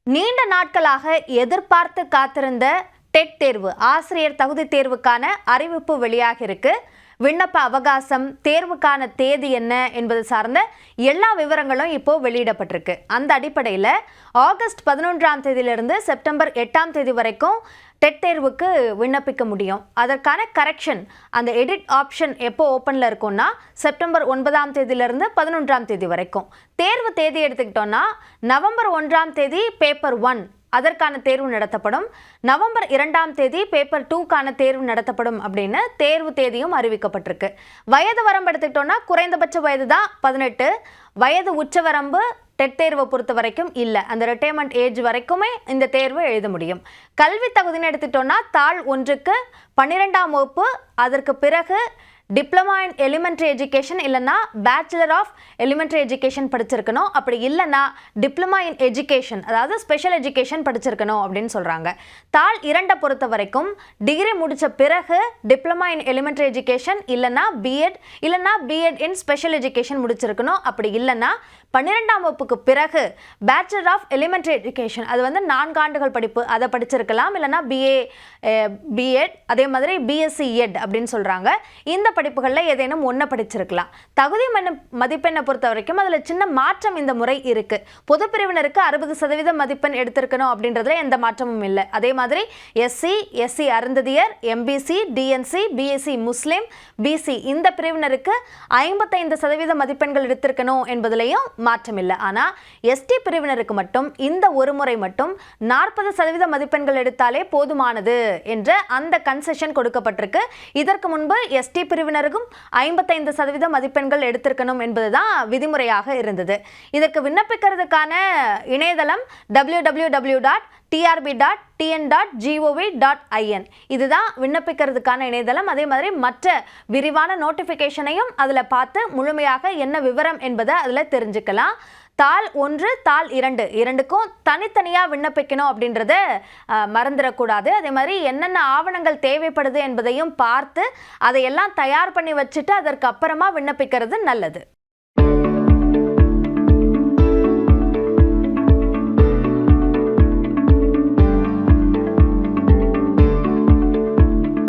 நீண்ட நாட்களாக எதிர்பார்த்து காத்திருந்த டெட் தேர்வு ஆசிரியர் தகுதி தேர்வுக்கான அறிவிப்பு வெளியாக இருக்கு. விண்ணப்ப அவகாசம், தேர்வுக்கான தேதி என்ன என்பது சார்ந்த எல்லா விவரங்களும் இப்போ வெளியிடப்பட்டிருக்கு. அந்த அடிப்படையில் ஆகஸ்ட் 11ஆம் தேதியிலிருந்து செப்டம்பர் 8ஆம் தேதி வரைக்கும் டெட் தேர்வுக்கு விண்ணப்பிக்க முடியும். அதற்கான கரெக்ஷன், அந்த எடிட் ஆப்ஷன் எப்போ ஓப்பனில் இருக்கும்னா செப்டம்பர் 9ஆம் தேதியிலிருந்து 11ஆம் தேதி வரைக்கும். தேர்வு தேதி எடுத்துக்கிட்டோம்னா நவம்பர் 1ஆம் தேதி பேப்பர் 1 அதற்கான தேர்வு நடத்தப்படும். நவம்பர் 2ஆம் தேதி பேப்பர் 2க்கான தேர்வு நடத்தப்படும் அப்படின்னு தேர்வு தேதியும் அறிவிக்கப்பட்டிருக்கு. வயது வரம்பு எடுத்துக்கிட்டோம்னா குறைந்தபட்ச வயது தான் 18. வயது உச்சவரம்பு டெட் தேர்வை பொறுத்த வரைக்கும் இல்லை. அந்த ரிட்டையர்மெண்ட் ஏஜ் வரைக்குமே இந்த தேர்வு எழுத முடியும். கல்வி தகுதின்னு எடுத்துக்கிட்டோம்னா தாள் 1க்கு 12ஆம் வகுப்பு, அதற்கு பிறகு டிப்ளமா இன் எலிமெண்ட்ரி எஜுகேஷன் இல்லைன்னா பேச்சுலர் ஆஃப் எலிமெண்ட்ரி எஜுகேஷன் படிச்சிருக்கணும். அப்படி இல்லைன்னா டிப்ளமா இன் எஜுகேஷன், அதாவது ஸ்பெஷல் எஜுகேஷன் படிச்சிருக்கணும் அப்படின்னு சொல்கிறாங்க. தாள் 2 பொறுத்த வரைக்கும் டிகிரி முடித்த பிறகு டிப்ளமா இன் எலிமெண்ட்ரி எஜுகேஷன் இல்லைன்னா பிஎட் இல்லைன்னா பிஎட் இன் ஸ்பெஷல் எஜுகேஷன் முடிச்சிருக்கணும். அப்படி இல்லைன்னா 12ஆம் வகுப்புக்கு பிறகு பேச்சுலர் ஆஃப் எலிமெண்ட்ரி எஜுகேஷன், அது வந்து 4 ஆண்டுகள் படிப்பு, அதை படிச்சிருக்கலாம். இல்லைன்னா பிஎட், அதே மாதிரி பிஎஸ்சி எட் அப்படின்னு சொல்கிறாங்க. இந்த படிப்புகளில் ஏதேனும் ஒன்று படிச்சிருக்கலாம். தகுதி மதிப்பெண்ணை பொறுத்த வரைக்கும் அதில் சின்ன மாற்றம் இந்த முறை இருக்கு. பொது பிரிவினருக்கு 60% மதிப்பெண் எடுத்திருக்கணும் அப்படின்றதுல எந்த மாற்றமும் இல்லை. அதே மாதிரி எஸ்சி அருந்ததியர், எம்பிசி, டிஎன்சி, பிஎஸ்சி முஸ்லீம், பிசி இந்த பிரிவினருக்கு 55% மதிப்பெண்கள் எடுத்திருக்கணும் என்பதிலையும் மாற்றம் இல்லை. ஆனால் எஸ்டி பிரிவினருக்கு மட்டும் இந்த ஒரு முறை மட்டும் 40% மதிப்பெண்கள் எடுத்தாலே போதுமானது என்ற அந்த கன்செஷன் கொடுக்கப்பட்டிருக்கு. இதற்கு முன்பு எஸ்டி பிரிவினருக்கும் 55% மதிப்பெண்கள் எடுத்திருக்கணும் என்பதுதான் விதிமுறையாக இருந்தது. இதற்கு விண்ணப்பிக்கிறதுக்கான இணையதளம் www.trb.tn.gov.in. இதுதான் விண்ணப்பிக்கிறதுக்கான இணையதளம். அதே மாதிரி மற்ற விரிவான நோட்டிஃபிகேஷனையும் அதில் பார்த்து முழுமையாக என்ன விவரம் என்பதை அதில் தெரிஞ்சுக்கலாம். தாள் 1, தாள் 2 இரண்டுக்கும் தனித்தனியாக விண்ணப்பிக்கணும் அப்படின்றத மறந்துடக்கூடாது. அதே மாதிரி என்னென்ன ஆவணங்கள் தேவைப்படுது என்பதையும் பார்த்து அதையெல்லாம் தயார் பண்ணி வச்சுட்டு அதற்கு அப்புறமா விண்ணப்பிக்கிறது நல்லது.